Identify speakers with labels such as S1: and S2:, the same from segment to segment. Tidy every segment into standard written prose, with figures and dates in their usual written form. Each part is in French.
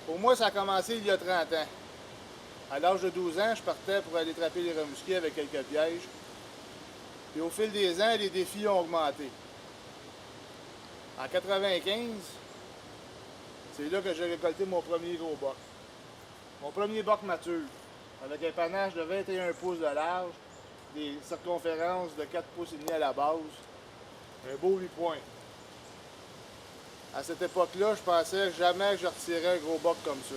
S1: Pour moi, ça a commencé il y a 30 ans. À l'âge de 12 ans, je partais pour aller attraper les remusqués avec quelques pièges. Et au fil des ans, les défis ont augmenté. En 95, c'est là que j'ai récolté mon premier gros boc. Mon premier boc mature, avec un panache de 21 pouces de large, des circonférences de 4 pouces et demi à la base, un beau 8 points. À cette époque-là, je pensais jamais que je retirerais un gros boc comme ça.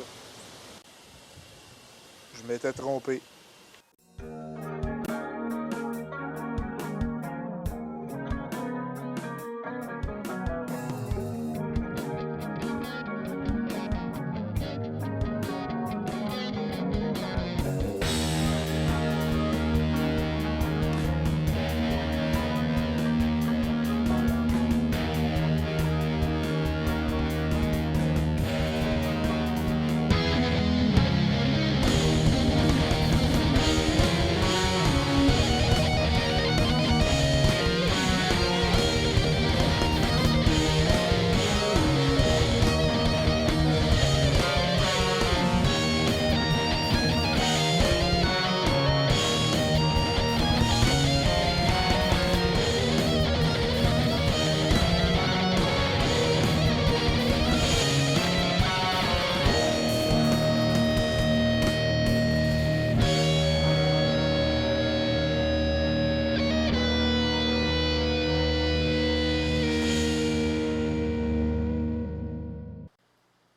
S1: Je m'étais trompé.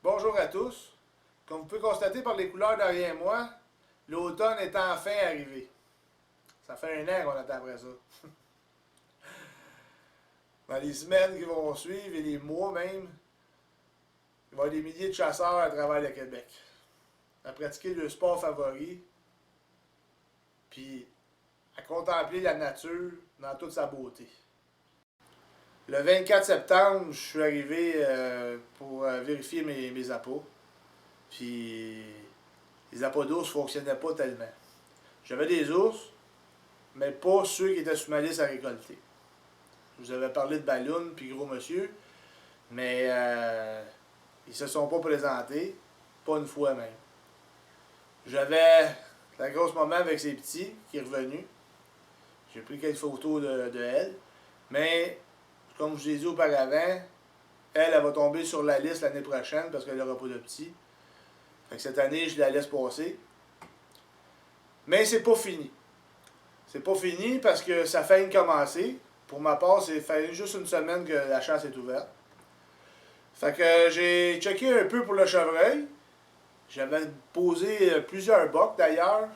S1: Bonjour à tous. Comme vous pouvez constater par les couleurs derrière moi, l'automne est enfin arrivé. Ça fait un an qu'on attend après ça. Dans les semaines qui vont suivre et les mois même, il va y avoir des milliers de chasseurs à travers le Québec à pratiquer leur sport favori, puis à contempler la nature dans toute sa beauté. Le 24 septembre, je suis arrivé pour vérifier mes appâts. Puis les appâts d'ours ne fonctionnaient pas tellement. J'avais des ours, mais pas ceux qui étaient sur ma liste à récolter. Je vous avais parlé de ballon puis gros monsieur, mais ils se sont pas présentés, pas une fois même. J'avais la grosse maman avec ses petits qui est revenue. J'ai pris quelques photos de elle, mais comme je vous ai dit auparavant, elle va tomber sur la liste l'année prochaine parce qu'elle n'aura pas de petits. Fait que cette année, je la laisse passer. Mais c'est pas fini. C'est pas fini parce que ça fait commencer. Pour ma part, c'est fait juste une semaine que la chasse est ouverte. Fait que j'ai checké un peu pour le chevreuil. J'avais posé plusieurs bocs d'ailleurs,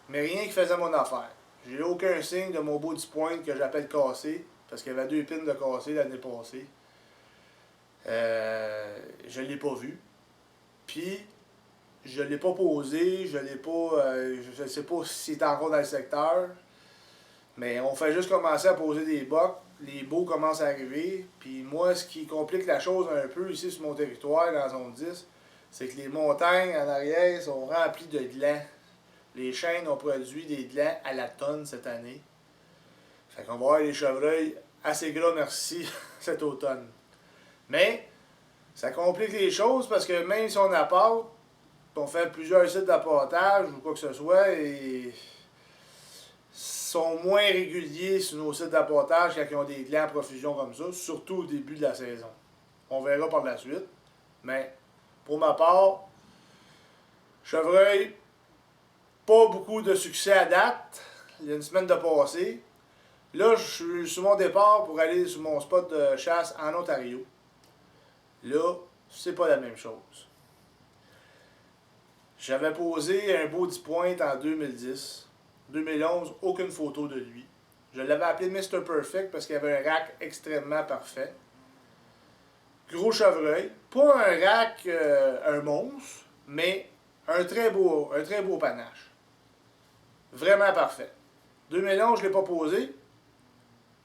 S1: mais rien qui faisait mon affaire. J'ai aucun signe de mon beau 10 pointes que j'appelle cassé, parce qu'il y avait 2 pins de cassé l'année passée. Je ne l'ai pas vu. Puis, je ne l'ai pas posé, je l'ai pas. Je ne sais pas s'il est encore dans le secteur. Mais on fait juste commencer à poser des bocs. Les beaux commencent à arriver. Puis moi, ce qui complique la chose un peu ici sur mon territoire, dans la zone 10, c'est que les montagnes en arrière sont remplies de glands. Les chênes ont produit des glands à la tonne cette année. Fait qu'on va avoir les chevreuils assez gras, merci, cet automne. Mais, ça complique les choses parce que même si on appâte, on fait plusieurs sites d'appâtage ou quoi que ce soit, et sont moins réguliers sur nos sites d'appâtage quand ils ont des glands à profusion comme ça, surtout au début de la saison. On verra par la suite. Mais, pour ma part, chevreuil, pas beaucoup de succès à date. Il y a une semaine de passé. Là, je suis sur mon départ pour aller sur mon spot de chasse en Ontario. Là, c'est pas la même chose. J'avais posé un beau 10 points en 2010. 2011, aucune photo de lui. Je l'avais appelé Mr. Perfect parce qu'il avait un rack extrêmement parfait. Gros chevreuil. Pas un rack, un monstre, mais un très beau panache. Vraiment parfait. 2011, je ne l'ai pas posé.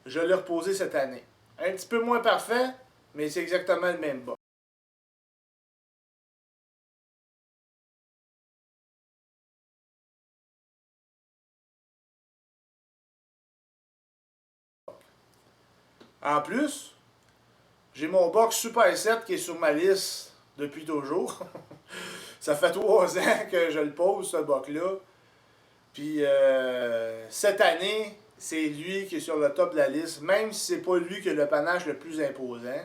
S1: Je l'ai reposé cette année. Un petit peu moins parfait, mais c'est exactement le même bas. En plus, j'ai mon box Super 7 qui est sur ma liste depuis toujours. Ça fait 3 ans que je le pose, ce buck-là. Puis cette année, c'est lui qui est sur le top de la liste, même si c'est pas lui qui a le panache le plus imposant.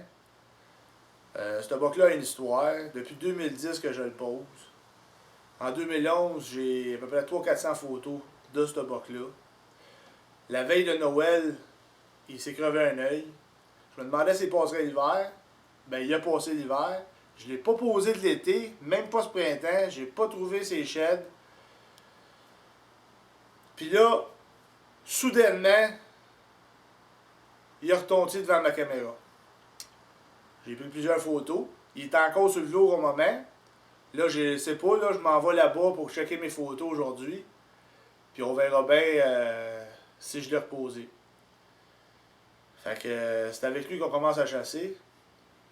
S1: Ce buck-là a une histoire. Depuis 2010 que je le pose. En 2011, j'ai à peu près 300-400 photos de ce buck-là. La veille de Noël, il s'est crevé un œil. Je me demandais s'il passerait l'hiver. Ben, il a passé l'hiver. Je ne l'ai pas posé de l'été, même pas ce printemps. J'ai pas trouvé ses sheds. Puis là, soudainement, il a retombé devant ma caméra. J'ai pris plusieurs photos. Il est encore sur le jour au moment. Là, je sais pas, là, je m'en vais là-bas pour checker mes photos aujourd'hui. Puis on verra bien si je l'ai reposé. Fait que c'est avec lui qu'on commence à chasser.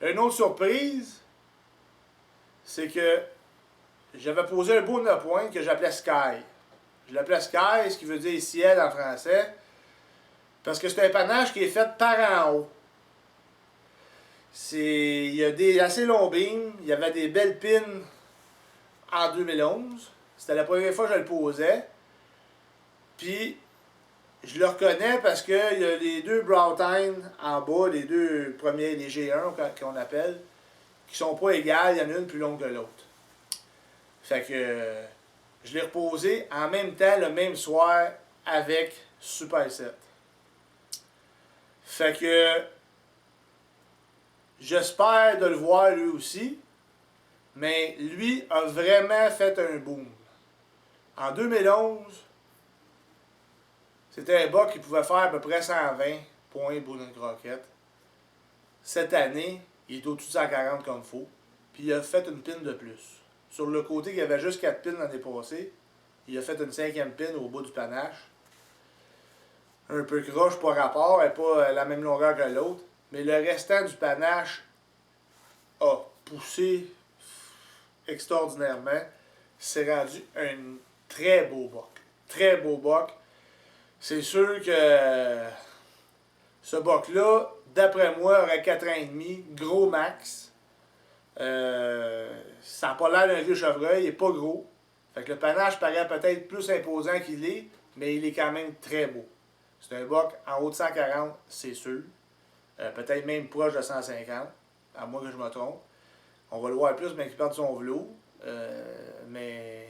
S1: Une autre surprise, c'est que j'avais posé un beau 9 points que j'appelais Sky. Je l'appelais Sky, ce qui veut dire ciel en français. Parce que c'est un panache qui est fait par en haut. Il y a des assez longs beams, il y avait des belles pins en 2011. C'était la première fois que je le posais. Puis, je le reconnais parce qu'il y a les deux Broughton en bas, les deux premiers, les G1 qu'on appelle, qui sont pas égales, il y en a une plus longue que l'autre. Fait que je l'ai reposé en même temps, le même soir, avec Super 7. Fait que j'espère de le voir lui aussi, mais lui a vraiment fait un boom. En 2011, c'était un buck qui pouvait faire à peu près 120 points pour une croquette. Cette année, il est au-dessus de 140 comme il faut, puis il a fait une pin de plus. Sur le côté, il y avait juste 4 pins l'année passée. Il a fait une 5e pin au bout du panache. Un peu croche par rapport, elle n'est pas la même longueur que l'autre. Mais le restant du panache a poussé extraordinairement. C'est rendu un très beau buck. Très beau buck. C'est sûr que ce buck-là, d'après moi, aurait 4 ans et demi, gros max. Ça n'a pas l'air d'un vieux chevreuil, il n'est pas gros. Fait que le panache paraît peut-être plus imposant qu'il est, mais il est quand même très beau. C'est un buck en haut de 140, c'est sûr. Peut-être même proche de 150, à moins que je me trompe. On va le voir plus, mais qu'il perd son velours. Mais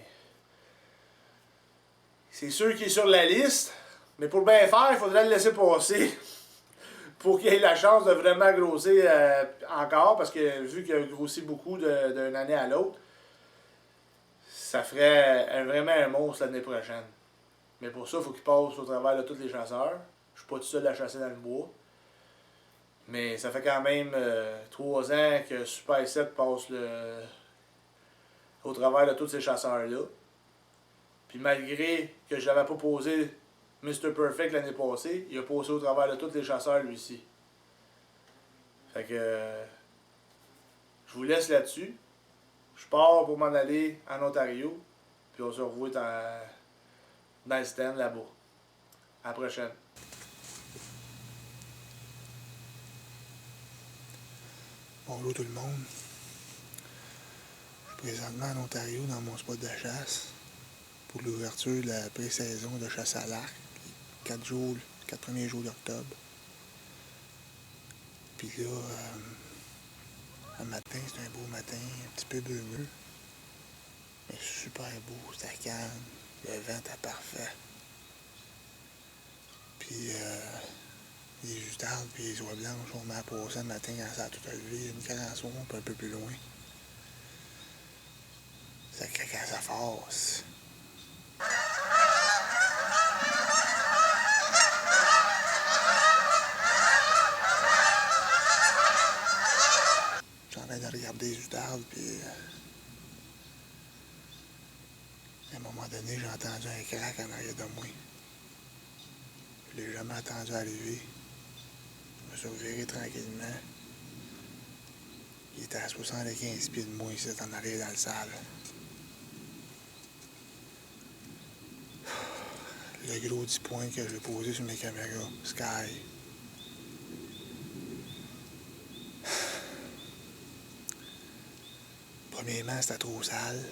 S1: c'est sûr qu'il est sur la liste. Mais pour bien faire, il faudrait le laisser passer pour qu'il ait la chance de vraiment grossir encore, parce que vu qu'il a grossi beaucoup d'une année à l'autre, ça ferait vraiment un monstre l'année prochaine. Mais pour ça, il faut qu'il passe au travers de tous les chasseurs. Je suis pas tout seul à chasser dans le bois. Mais ça fait quand même 3 ans que Super 7 passe au travers de tous ces chasseurs-là. Puis malgré que je l'avais pas posé Mr. Perfect l'année passée, il a passé au travers de tous les chasseurs lui aussi. Fait que je vous laisse là-dessus. Je pars pour m'en aller en Ontario. Puis on se revoit dans le stand là-bas. À la prochaine.
S2: Bonjour tout le monde. Je suis présentement en Ontario dans mon spot de chasse pour l'ouverture de la pré-saison de chasse à l'arc, les 4 premiers jours d'octobre. Puis là, un matin, c'est un beau matin, un petit peu brumeux, mais super beau, c'était calme, le vent était parfait. Puis les justardes puis les oies blanches, on m'a passé le matin quand ça a tout levé, une carançon un peu plus loin. Ça craque à sa force. Je suis en train de regarder les justardes, puis à un moment donné, j'ai entendu un crack en arrière de moi. Je l'ai jamais entendu arriver. Je me suis reviré tranquillement. Il était à 75 pieds de moi ici, en arrière dans le sable. Le gros 10 points que j'ai posé sur mes caméras, Sky. Premièrement, c'était trop sale.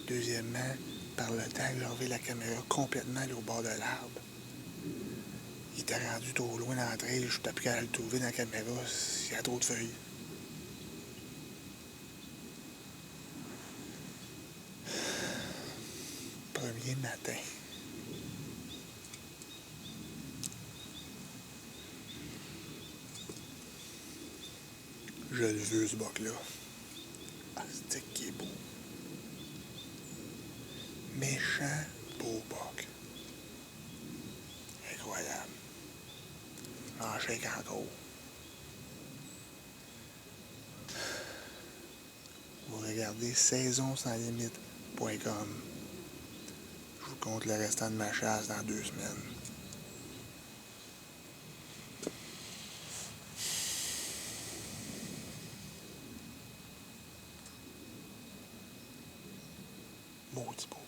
S2: Deuxièmement, par le temps que j'ai enlevé la caméra complètement au bord de l'arbre, il était rendu trop loin d'entrer, je suis plus capable de le trouver dans la caméra, il y a trop de feuilles. Premier matin. Je le veux, ce boc-là. Ah, c'est qui est beau. Méchant beau boc. Incroyable. J'en shake encore. Vous regardez saisonsanslimite.com. Je vous compte le restant de ma chasse dans 2 semaines. Maudit beau.